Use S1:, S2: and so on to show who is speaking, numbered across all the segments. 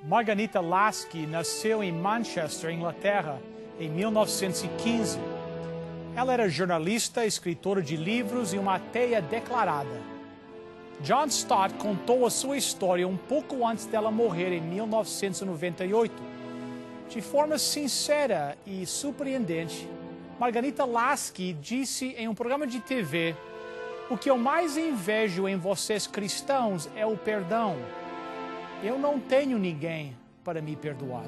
S1: Margarita Lasky nasceu em Manchester, Inglaterra, em 1915. Ela era jornalista, escritora de livros e uma ateia declarada. John Stott contou a sua história um pouco antes dela morrer em 1998. De forma sincera e surpreendente, Margarita Lasky disse em um programa de TV: "O que eu mais invejo em vocês cristãos é o perdão. Eu não tenho ninguém para me perdoar."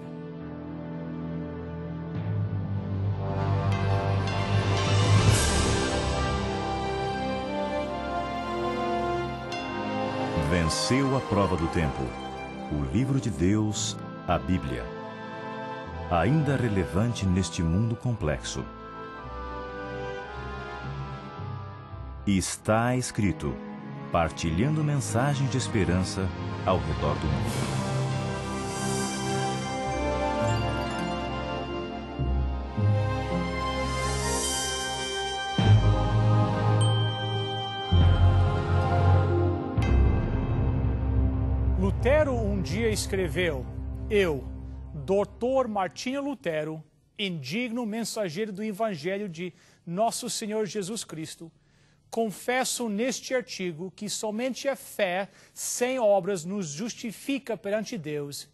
S2: Venceu a prova do tempo. O livro de Deus, a Bíblia. Ainda relevante neste mundo complexo. Está escrito, partilhando mensagens de esperança ao redor do mundo.
S1: Lutero um dia escreveu: "Eu, Dr. Martinho Lutero, indigno mensageiro do Evangelho de Nosso Senhor Jesus Cristo, confesso neste artigo que somente a fé sem obras nos justifica perante Deus,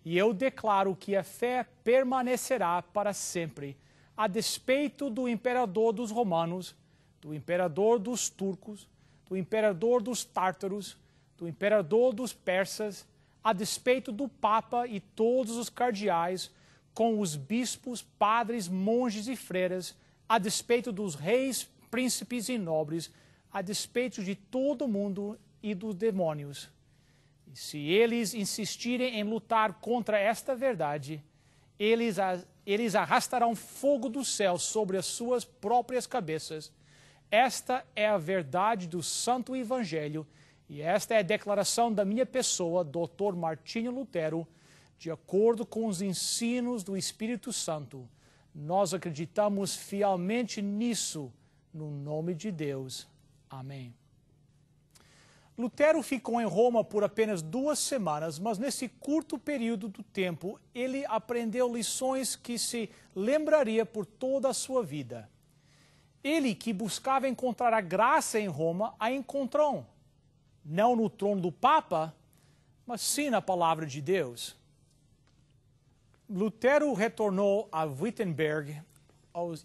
S1: e eu declaro que a fé permanecerá para sempre, a despeito do imperador dos romanos, do imperador dos turcos, do imperador dos tártaros, do imperador dos persas, a despeito do papa e todos os cardeais, com os bispos, padres, monges e freiras, a despeito dos reis, príncipes e nobres, a despeito de todo mundo e dos demônios. E se eles insistirem em lutar contra esta verdade, eles arrastarão fogo do céu sobre as suas próprias cabeças. Esta é a verdade do Santo Evangelho, e esta é a declaração da minha pessoa, Dr. Martinho Lutero, de acordo com os ensinos do Espírito Santo. Nós acreditamos fielmente nisso, no nome de Deus. Amém. Lutero ficou em Roma por apenas 2 semanas, mas nesse curto período do tempo, ele aprendeu lições que se lembraria por toda a sua vida. Ele, que buscava encontrar a graça em Roma, a encontrou. Não no trono do Papa, mas sim na palavra de Deus. Lutero retornou a Wittenberg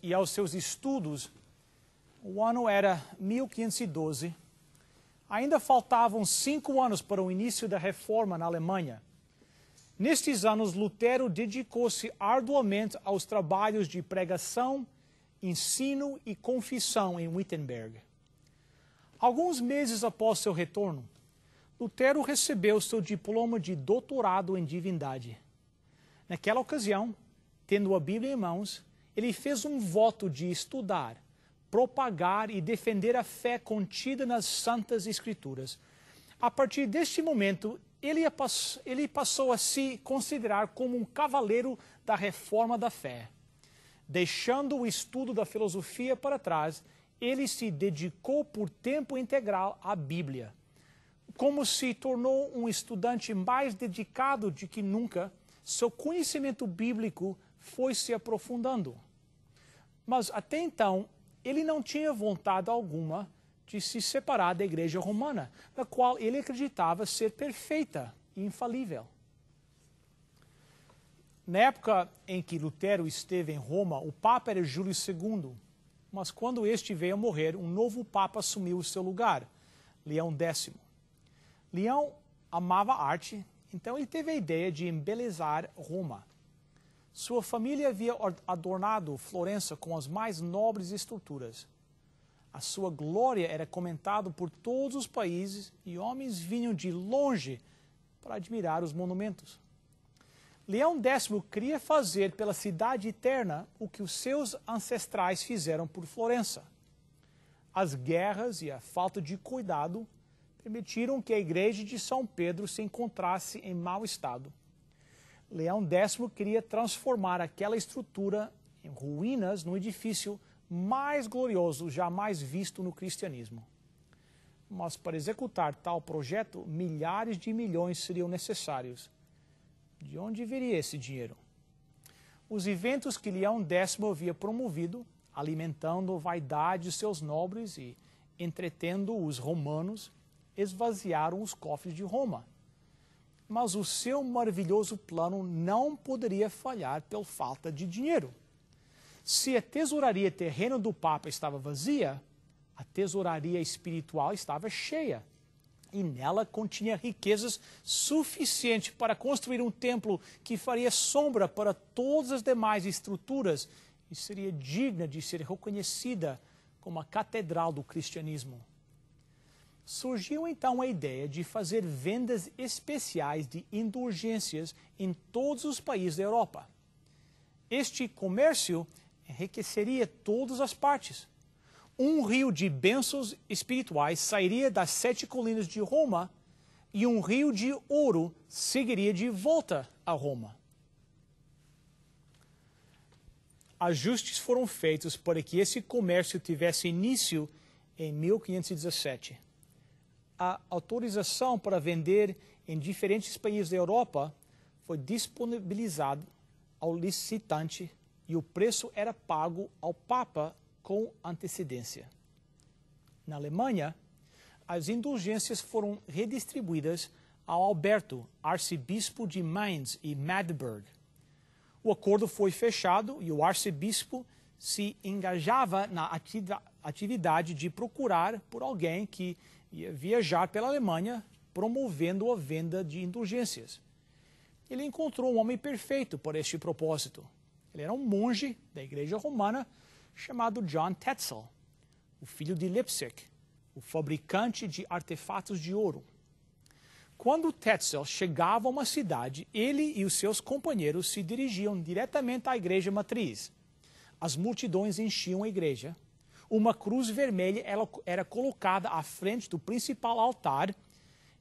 S1: e aos seus estudos. O ano era 1512. Ainda faltavam 5 anos para o início da Reforma na Alemanha. Nestes anos, Lutero dedicou-se arduamente aos trabalhos de pregação, ensino e confissão em Wittenberg. Alguns meses após seu retorno, Lutero recebeu seu diploma de doutorado em divindade. Naquela ocasião, tendo a Bíblia em mãos, ele fez um voto de estudar, propagar e defender a fé contida nas Santas Escrituras. A partir deste momento, ele passou a se considerar como um cavaleiro da reforma da fé. Deixando o estudo da filosofia para trás, ele se dedicou por tempo integral à Bíblia. Como se tornou um estudante mais dedicado do que nunca, seu conhecimento bíblico foi se aprofundando. Mas até então, ele não tinha vontade alguma de se separar da Igreja Romana, na qual ele acreditava ser perfeita e infalível. Na época em que Lutero esteve em Roma, o Papa era Júlio II. Mas quando este veio a morrer, um novo Papa assumiu o seu lugar, Leão X. Leão amava arte, então ele teve a ideia de embelezar Roma. Sua família havia adornado Florença com as mais nobres estruturas. A sua glória era comentada por todos os países e homens vinham de longe para admirar os monumentos. Leão X queria fazer pela cidade eterna o que os seus ancestrais fizeram por Florença. As guerras e a falta de cuidado permitiram que a igreja de São Pedro se encontrasse em mau estado. Leão X queria transformar aquela estrutura em ruínas num edifício mais glorioso jamais visto no cristianismo. Mas para executar tal projeto, milhares de milhões seriam necessários. De onde viria esse dinheiro? Os eventos que Leão X havia promovido, alimentando a vaidade de seus nobres e entretendo os romanos, esvaziaram os cofres de Roma. Mas o seu maravilhoso plano não poderia falhar pela falta de dinheiro. Se a tesouraria terrena do Papa estava vazia, a tesouraria espiritual estava cheia. E nela continha riquezas suficientes para construir um templo que faria sombra para todas as demais estruturas e seria digna de ser reconhecida como a catedral do cristianismo. Surgiu então a ideia de fazer vendas especiais de indulgências em todos os países da Europa. Este comércio enriqueceria todas as partes. Um rio de bênçãos espirituais sairia das 7 colinas de Roma e um rio de ouro seguiria de volta a Roma. Ajustes foram feitos para que esse comércio tivesse início em 1517. A autorização para vender em diferentes países da Europa foi disponibilizada ao licitante e o preço era pago ao Papa com antecedência. Na Alemanha, as indulgências foram redistribuídas ao Alberto, arcebispo de Mainz e Magdeburg. O acordo foi fechado e o arcebispo se engajava na atividade de procurar por alguém que ia viajar pela Alemanha promovendo a venda de indulgências. Ele encontrou um homem perfeito para este propósito. Ele era um monge da igreja romana chamado John Tetzel, o filho de Lipsic, o fabricante de artefatos de ouro. Quando Tetzel chegava a uma cidade, ele e os seus companheiros se dirigiam diretamente à igreja matriz. As multidões enchiam a igreja. Uma cruz vermelha era colocada à frente do principal altar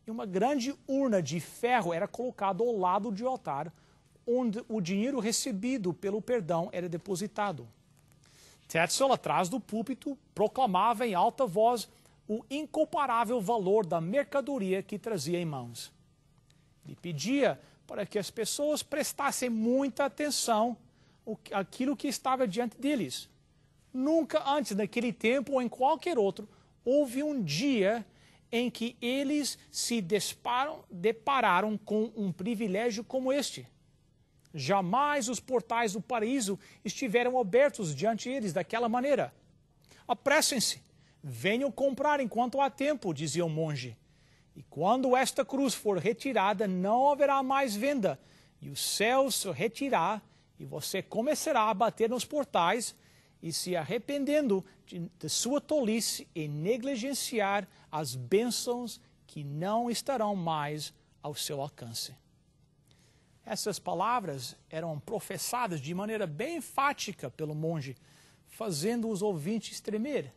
S1: e uma grande urna de ferro era colocada ao lado do altar, onde o dinheiro recebido pelo perdão era depositado. Tetzel, atrás do púlpito, proclamava em alta voz o incomparável valor da mercadoria que trazia em mãos. Ele pedia para que as pessoas prestassem muita atenção àquilo que estava diante deles. Nunca antes, naquele tempo ou em qualquer outro, houve um dia em que eles se depararam com um privilégio como este. Jamais os portais do paraíso estiveram abertos diante deles daquela maneira. Apressem-se, venham comprar enquanto há tempo, dizia o monge. E quando esta cruz for retirada, não haverá mais venda, e o céu se retirará, e você começará a bater nos portais, e se arrependendo de sua tolice e negligenciar as bênçãos que não estarão mais ao seu alcance. Essas palavras eram professadas de maneira bem enfática pelo monge, fazendo os ouvintes tremer.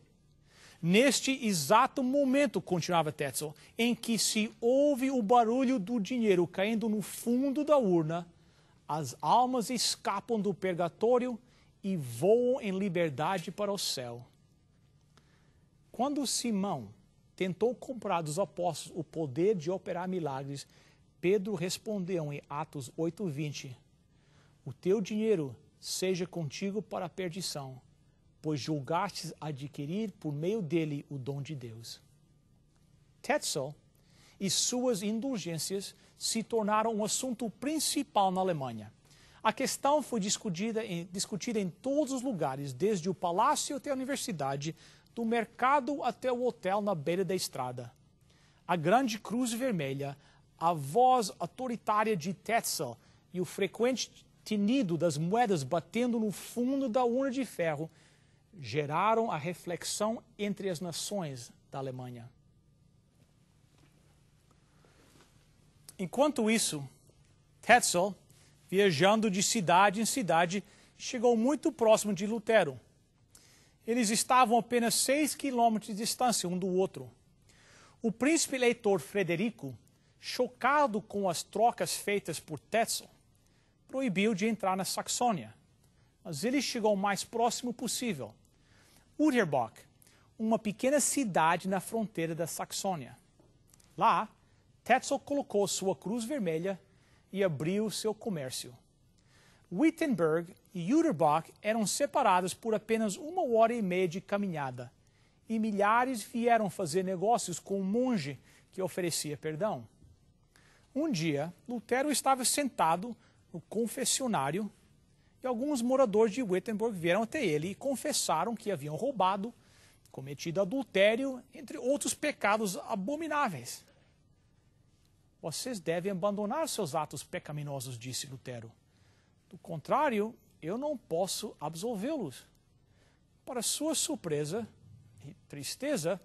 S1: Neste exato momento, continuava Tetzel, em que se ouve o barulho do dinheiro caindo no fundo da urna, as almas escapam do purgatório e voam em liberdade para o céu. Quando Simão tentou comprar dos apóstolos o poder de operar milagres, Pedro respondeu em Atos 8:20, o teu dinheiro seja contigo para a perdição, pois julgastes adquirir por meio dele o dom de Deus. Tetzel e suas indulgências se tornaram um assunto principal na Alemanha. A questão foi discutida em todos os lugares, desde o palácio até a universidade, do mercado até o hotel na beira da estrada. A grande cruz vermelha, a voz autoritária de Tetzel e o frequente tinido das moedas batendo no fundo da urna de ferro geraram a reflexão entre as nações da Alemanha. Enquanto isso, Tetzel, viajando de cidade em cidade, chegou muito próximo de Lutero. Eles estavam a apenas 6 quilômetros de distância um do outro. O príncipe eleitor Frederico, chocado com as trocas feitas por Tetzel, proibiu de entrar na Saxônia, mas ele chegou o mais próximo possível. Utterbach, uma pequena cidade na fronteira da Saxônia. Lá, Tetzel colocou sua cruz vermelha e abriu seu comércio. Wittenberg e Uterbach eram separados por apenas 1h30 de caminhada, e milhares vieram fazer negócios com um monge que oferecia perdão. Um dia, Lutero estava sentado no confessionário e alguns moradores de Wittenberg vieram até ele e confessaram que haviam roubado, cometido adultério, entre outros pecados abomináveis. Vocês devem abandonar seus atos pecaminosos, disse Lutero. Do contrário, eu não posso absolvê-los. Para sua surpresa e tristeza,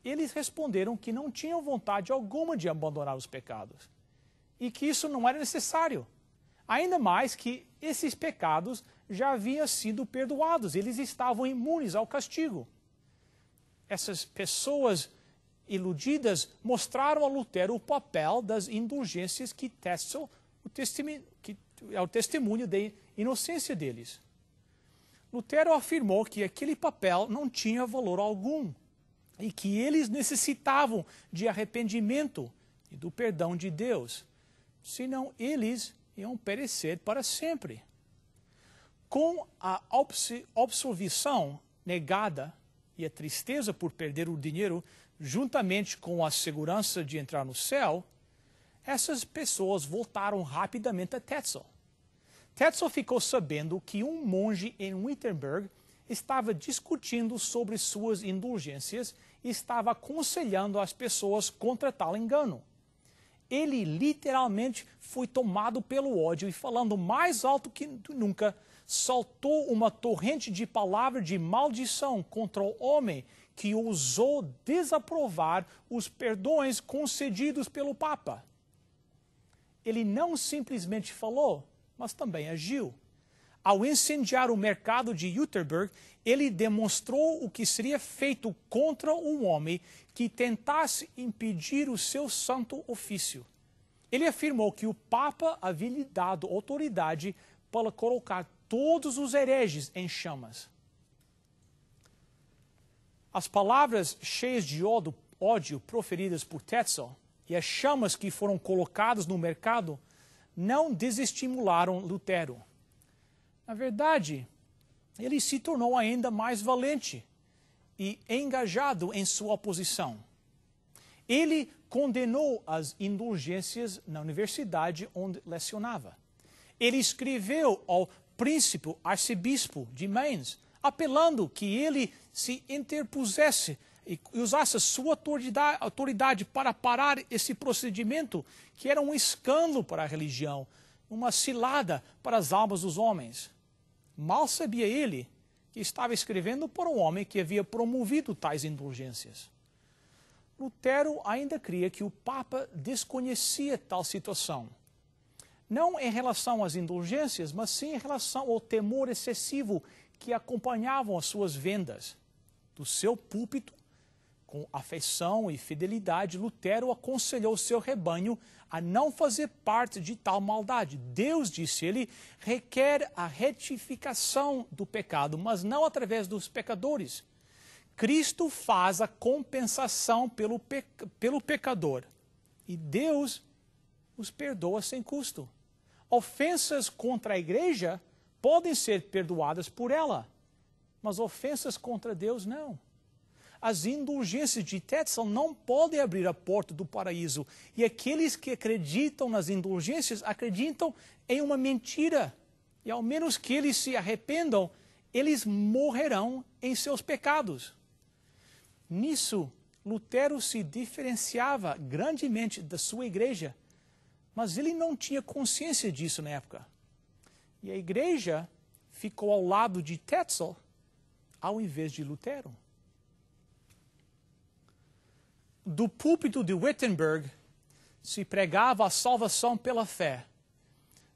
S1: eles responderam que não tinham vontade alguma de abandonar os pecados e que isso não era necessário. Ainda mais que esses pecados já haviam sido perdoados, eles estavam imunes ao castigo. Essas pessoas iludidas mostraram a Lutero o papel das indulgências que Tetzel, que é o testemunho da inocência deles. Lutero afirmou que aquele papel não tinha valor algum e que eles necessitavam de arrependimento e do perdão de Deus, senão eles iam perecer para sempre. Com a absolvição negada e a tristeza por perder o dinheiro, juntamente com a segurança de entrar no céu, essas pessoas voltaram rapidamente a Tetzel. Tetzel ficou sabendo que um monge em Wittenberg estava discutindo sobre suas indulgências e estava aconselhando as pessoas contra tal engano. Ele literalmente foi tomado pelo ódio e, falando mais alto que nunca, soltou uma torrente de palavras de maldição contra o homem que ousou desaprovar os perdões concedidos pelo Papa. Ele não simplesmente falou, mas também agiu. Ao incendiar o mercado de Uterberg, ele demonstrou o que seria feito contra um homem que tentasse impedir o seu santo ofício. Ele afirmou que o Papa havia lhe dado autoridade para colocar todos os hereges em chamas. As palavras cheias de ódio proferidas por Tetzel e as chamas que foram colocadas no mercado não desestimularam Lutero. Na verdade, ele se tornou ainda mais valente e engajado em sua oposição. Ele condenou as indulgências na universidade onde lecionava. Ele escreveu ao príncipe arcebispo de Mainz, apelando que ele se interpusesse e usasse a sua autoridade para parar esse procedimento que era um escândalo para a religião, uma cilada para as almas dos homens. Mal sabia ele que estava escrevendo para um homem que havia promovido tais indulgências. Lutero ainda cria que o Papa desconhecia tal situação. Não em relação às indulgências, mas sim em relação ao temor excessivo que acompanhavam as suas vendas. Do seu púlpito, com afeição e fidelidade, Lutero aconselhou seu rebanho a não fazer parte de tal maldade. Deus, disse ele, requer a retificação do pecado, mas não através dos pecadores. Cristo faz a compensação pelo pecador e Deus os perdoa sem custo. Ofensas contra a igreja podem ser perdoadas por ela, mas ofensas contra Deus não. As indulgências de Tetzel não podem abrir a porta do paraíso. E aqueles que acreditam nas indulgências acreditam em uma mentira. E ao menos que eles se arrependam, eles morrerão em seus pecados. Nisso, Lutero se diferenciava grandemente da sua igreja, mas ele não tinha consciência disso na época. E a igreja ficou ao lado de Tetzel ao invés de Lutero. Do púlpito de Wittenberg se pregava a salvação pela fé,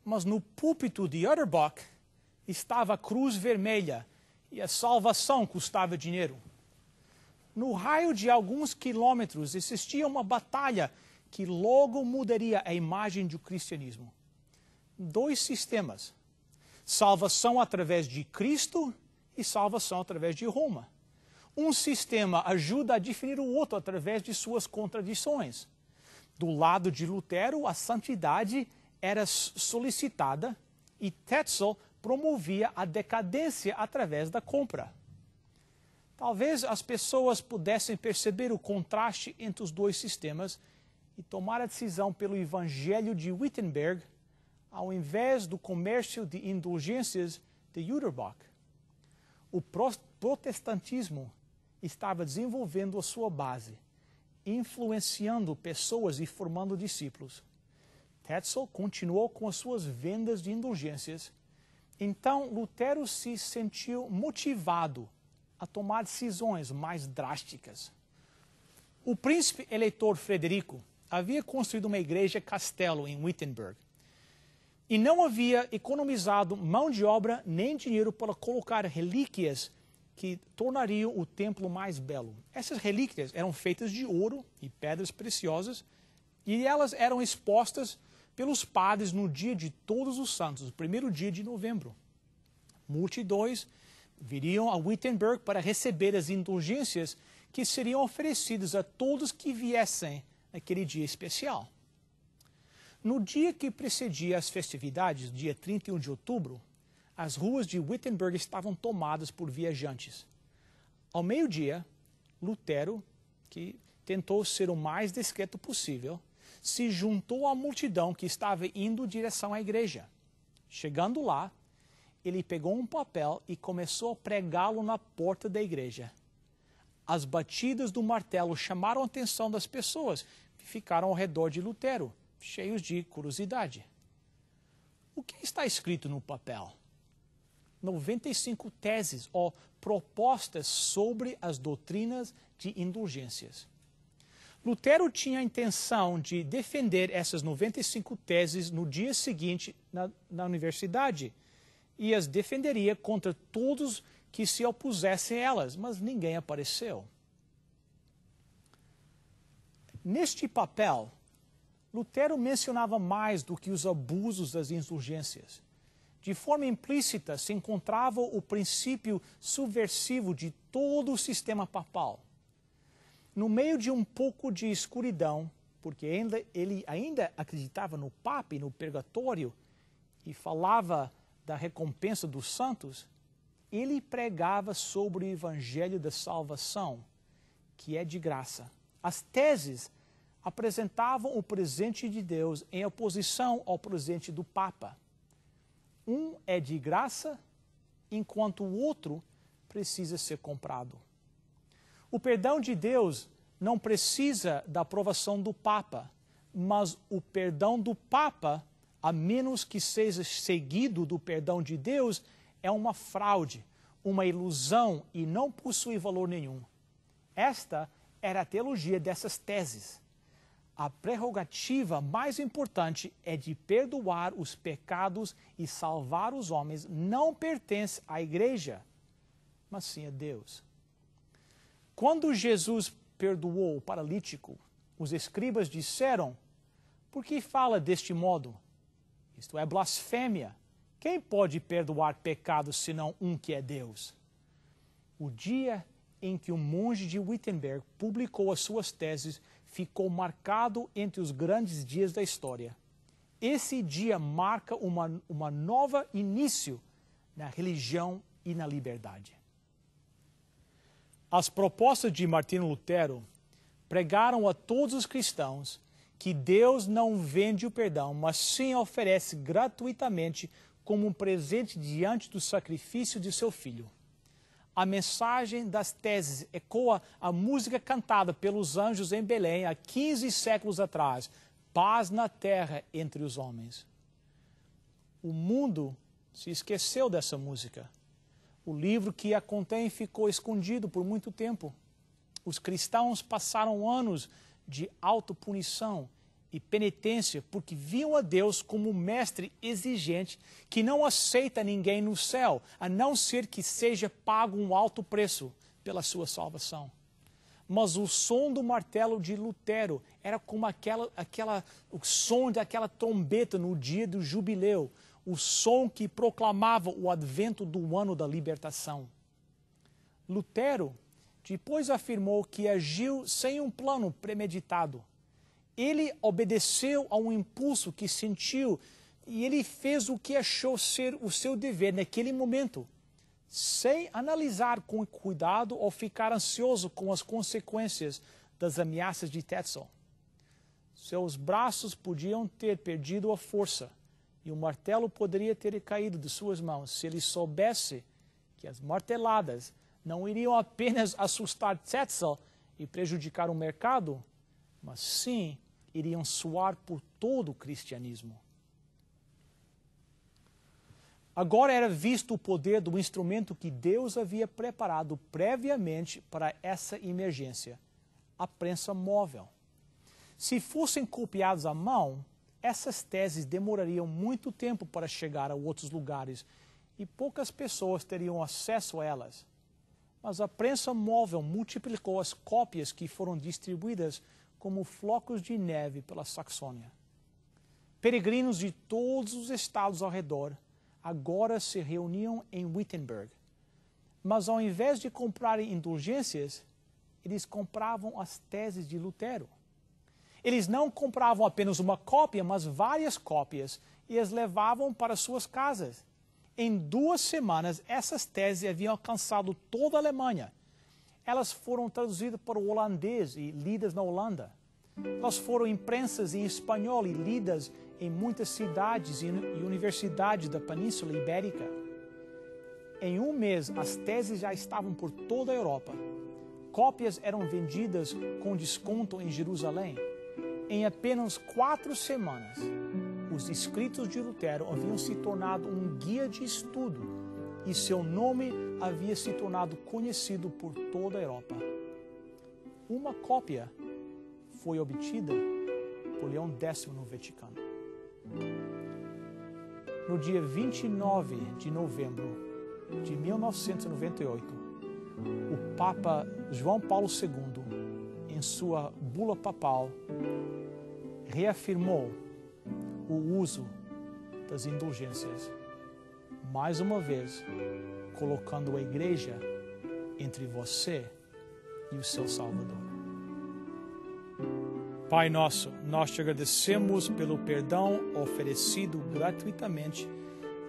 S1: mas no púlpito de Uterbach estava a cruz vermelha e a salvação custava dinheiro. No raio de alguns quilômetros existia uma batalha que logo mudaria a imagem do cristianismo. 2 sistemas: salvação através de Cristo e salvação através de Roma. Um sistema ajuda a definir o outro através de suas contradições. Do lado de Lutero, a santidade era solicitada e Tetzel promovia a decadência através da compra. Talvez as pessoas pudessem perceber o contraste entre os dois sistemas e tomar a decisão pelo Evangelho de Wittenberg ao invés do comércio de indulgências de Jüterbog. O protestantismo estava desenvolvendo a sua base, influenciando pessoas e formando discípulos. Tetzel continuou com as suas vendas de indulgências. Então, Lutero se sentiu motivado a tomar decisões mais drásticas. O príncipe eleitor Frederico havia construído uma igreja-castelo em Wittenberg e não havia economizado mão de obra nem dinheiro para colocar relíquias que tornariam o templo mais belo. Essas relíquias eram feitas de ouro e pedras preciosas e elas eram expostas pelos padres no dia de Todos os Santos, o primeiro dia de novembro. Multidões viriam a Wittenberg para receber as indulgências que seriam oferecidas a todos que viessem naquele dia especial. No dia que precedia as festividades, dia 31 de outubro, as ruas de Wittenberg estavam tomadas por viajantes. Ao meio-dia, Lutero, que tentou ser o mais discreto possível, se juntou à multidão que estava indo em direção à igreja. Chegando lá, ele pegou um papel e começou a pregá-lo na porta da igreja. As batidas do martelo chamaram a atenção das pessoas que ficaram ao redor de Lutero, cheios de curiosidade. O que está escrito no papel? 95 teses ou propostas sobre as doutrinas de indulgências. Lutero tinha a intenção de defender essas 95 teses no dia seguinte na universidade e as defenderia contra todos que se opusessem a elas, mas ninguém apareceu. Neste papel, Lutero mencionava mais do que os abusos das indulgências. De forma implícita se encontrava o princípio subversivo de todo o sistema papal. No meio de um pouco de escuridão, porque ele ainda acreditava no Papa e no purgatório e falava da recompensa dos santos, ele pregava sobre o evangelho da salvação, que é de graça. As teses apresentavam o presente de Deus em oposição ao presente do Papa. Um é de graça, enquanto o outro precisa ser comprado. O perdão de Deus não precisa da aprovação do Papa, mas o perdão do Papa, a menos que seja seguido do perdão de Deus, é uma fraude, uma ilusão e não possui valor nenhum. Esta era a teologia dessas teses. A prerrogativa mais importante é de perdoar os pecados e salvar os homens, não pertence à igreja, mas sim a Deus. Quando Jesus perdoou o paralítico, os escribas disseram: por que fala deste modo? Isto é blasfêmia. Quem pode perdoar pecados senão um que é Deus? O dia em que o monge de Wittenberg publicou as suas teses ficou marcado entre os grandes dias da história. Esse dia marca uma nova início na religião e na liberdade. As propostas de Martinho Lutero pregaram a todos os cristãos que Deus não vende o perdão, mas sim oferece gratuitamente como um presente diante do sacrifício de seu filho. A mensagem das teses ecoa a música cantada pelos anjos em Belém há 15 séculos atrás: paz na terra entre os homens. O mundo se esqueceu dessa música. O livro que a contém ficou escondido por muito tempo. Os cristãos passaram anos de autopunição e penitência porque viam a Deus como um mestre exigente que não aceita ninguém no céu, a não ser que seja pago um alto preço pela sua salvação. Mas o som do martelo de Lutero era como o som daquela trombeta no dia do jubileu, o som que proclamava o advento do ano da libertação. Lutero depois afirmou que agiu sem um plano premeditado. Ele obedeceu a um impulso que sentiu e ele fez o que achou ser o seu dever naquele momento, sem analisar com cuidado ou ficar ansioso com as consequências das ameaças de Tetzel. Seus braços podiam ter perdido a força e o martelo poderia ter caído de suas mãos se ele soubesse que as marteladas não iriam apenas assustar Tetzel e prejudicar o mercado, mas sim iriam soar por todo o cristianismo. Agora era visto o poder do instrumento que Deus havia preparado previamente para essa emergência, a prensa móvel. Se fossem copiados à mão, essas teses demorariam muito tempo para chegar a outros lugares e poucas pessoas teriam acesso a elas. Mas a prensa móvel multiplicou as cópias que foram distribuídas como flocos de neve pela Saxônia. Peregrinos de todos os estados ao redor agora se reuniam em Wittenberg. Mas ao invés de comprarem indulgências, eles compravam as teses de Lutero. Eles não compravam apenas uma cópia, mas várias cópias e as levavam para suas casas. Em 2 semanas, essas teses haviam alcançado toda a Alemanha. Elas foram traduzidas para o holandês e lidas na Holanda. Elas foram imprensas em espanhol e lidas em muitas cidades e universidades da Península Ibérica. Em 1 mês, as teses já estavam por toda a Europa. Cópias eram vendidas com desconto em Jerusalém. Em apenas 4 semanas, os escritos de Lutero haviam se tornado um guia de estudo e seu nome havia se tornado conhecido por toda a Europa. Uma cópia foi obtida por Leão X no Vaticano. No dia 29 de novembro de 1998, o Papa João Paulo II, em sua bula papal, reafirmou o uso das indulgências, mais uma vez colocando a Igreja entre você e o seu Salvador. Pai nosso, nós te agradecemos pelo perdão oferecido gratuitamente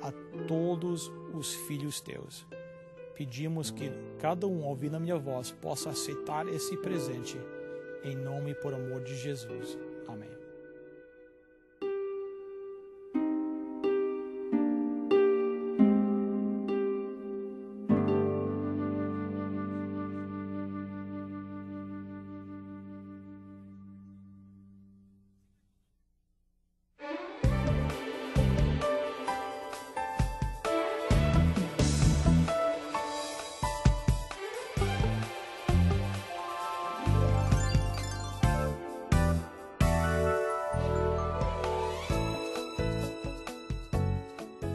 S1: a todos os filhos teus. Pedimos que cada um, ouvindo a minha voz, possa aceitar esse presente, em nome e por amor de Jesus. Amém.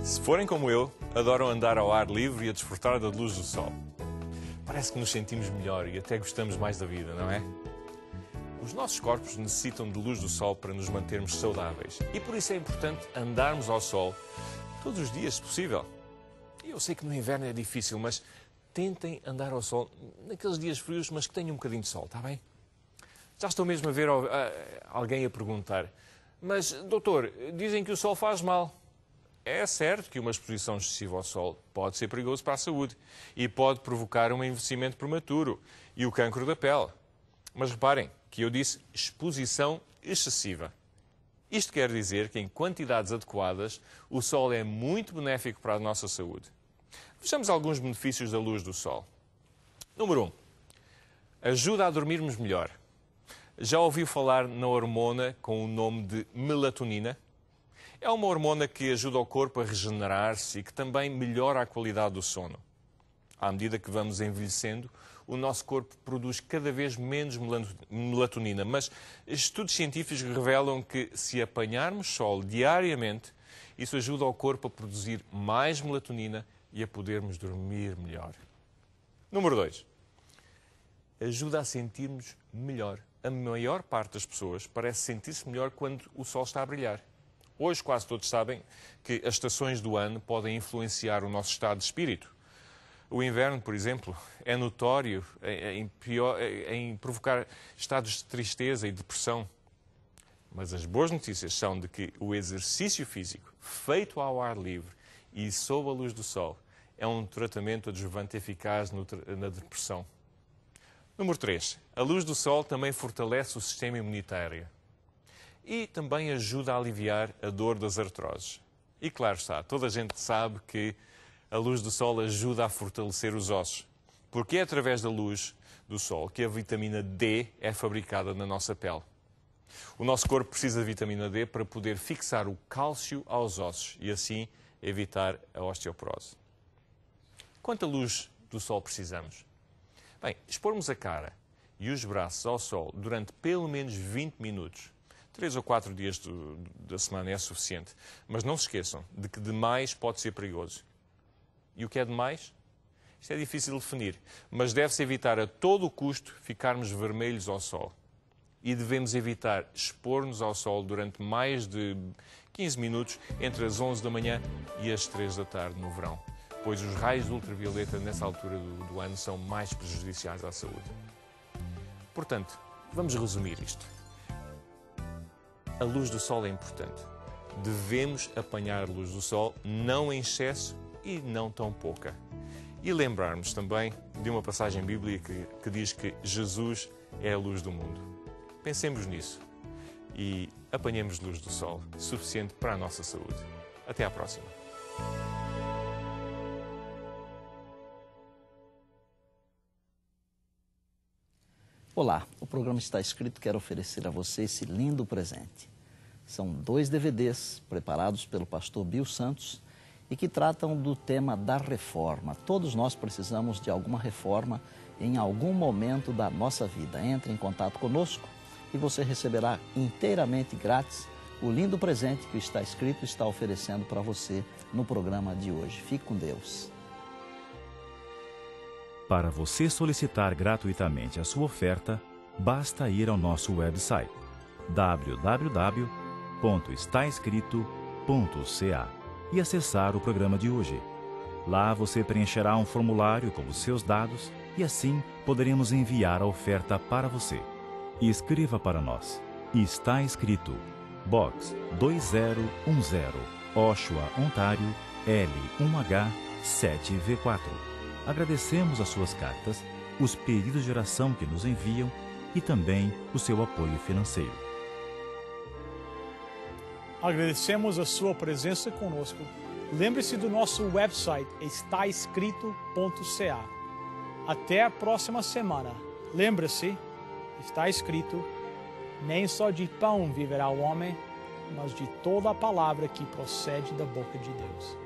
S3: Se forem como eu, adoram andar ao ar livre e a desfrutar da luz do sol. Parece que nos sentimos melhor e até gostamos mais da vida, não é? Os nossos corpos necessitam de luz do sol para nos mantermos saudáveis e por isso é importante andarmos ao sol todos os dias, se possível. Eu sei que no inverno é difícil, mas tentem andar ao sol naqueles dias frios, mas que tenham um bocadinho de sol, está bem? Já estou mesmo a ver alguém a perguntar: mas, doutor, dizem que o sol faz mal. É certo que uma exposição excessiva ao sol pode ser perigoso para a saúde e pode provocar um envelhecimento prematuro e o cancro da pele. Mas reparem que eu disse exposição excessiva. Isto quer dizer que em quantidades adequadas o sol é muito benéfico para a nossa saúde. Vejamos alguns benefícios da luz do sol. Número 1. Ajuda a dormirmos melhor. Já ouviu falar na hormona com o nome de melatonina? É uma hormona que ajuda o corpo a regenerar-se e que também melhora a qualidade do sono. À medida que vamos envelhecendo, o nosso corpo produz cada vez menos melatonina, mas estudos científicos revelam que se apanharmos sol diariamente, isso ajuda o corpo a produzir mais melatonina e a podermos dormir melhor. Número 2. Ajuda a sentirmos melhor. A maior parte das pessoas parece sentir-se melhor quando o sol está a brilhar. Hoje quase todos sabem que as estações do ano podem influenciar o nosso estado de espírito. O inverno, por exemplo, é notório em provocar estados de tristeza e depressão. Mas as boas notícias são de que o exercício físico feito ao ar livre e sob a luz do sol é um tratamento adjuvante eficaz na depressão. Número 3. A luz do sol também fortalece o sistema imunitário e também ajuda a aliviar a dor das artroses. E claro está, toda a gente sabe que a luz do sol ajuda a fortalecer os ossos, porque é através da luz do sol que a vitamina D é fabricada na nossa pele. O nosso corpo precisa de vitamina D para poder fixar o cálcio aos ossos e assim evitar a osteoporose. Quanta luz do sol precisamos? Bem, expormos a cara e os braços ao sol durante pelo menos 20 minutos. 3 ou 4 dias da semana é suficiente. Mas não se esqueçam de que demais pode ser perigoso. E o que é demais? Isto é difícil de definir, mas deve-se evitar a todo o custo ficarmos vermelhos ao sol. E devemos evitar expor-nos ao sol durante mais de 15 minutos entre as 11 da manhã e as 3 da tarde no verão, pois os raios ultravioleta nessa altura do ano são mais prejudiciais à saúde. Portanto, vamos resumir isto. A luz do sol é importante. Devemos apanhar a luz do sol, não em excesso e não tão pouca. E lembrarmos também de uma passagem bíblica que diz que Jesus é a luz do mundo. Pensemos nisso e apanhemos luz do sol, suficiente para a nossa saúde. Até à próxima.
S4: Olá, o programa Está Escrito quer oferecer a você esse lindo presente. São 2 DVDs preparados pelo pastor Bill Santos e que tratam do tema da reforma. Todos nós precisamos de alguma reforma em algum momento da nossa vida. Entre em contato conosco e você receberá inteiramente grátis o lindo presente que o Está Escrito está oferecendo para você no programa de hoje. Fique com Deus.
S2: Para você solicitar gratuitamente a sua oferta, basta ir ao nosso website www.estaescrito.ca e acessar o programa de hoje. Lá você preencherá um formulário com os seus dados e assim poderemos enviar a oferta para você. Escreva para nós. Está Escrito, Box 2010, Oshawa, Ontário, L1H7V4. Agradecemos as suas cartas, os pedidos de oração que nos enviam e também o seu apoio financeiro.
S1: Agradecemos a sua presença conosco. Lembre-se do nosso website, estaescrito.ca. Até a próxima semana. Lembre-se, está escrito, nem só de pão viverá o homem, mas de toda a palavra que procede da boca de Deus.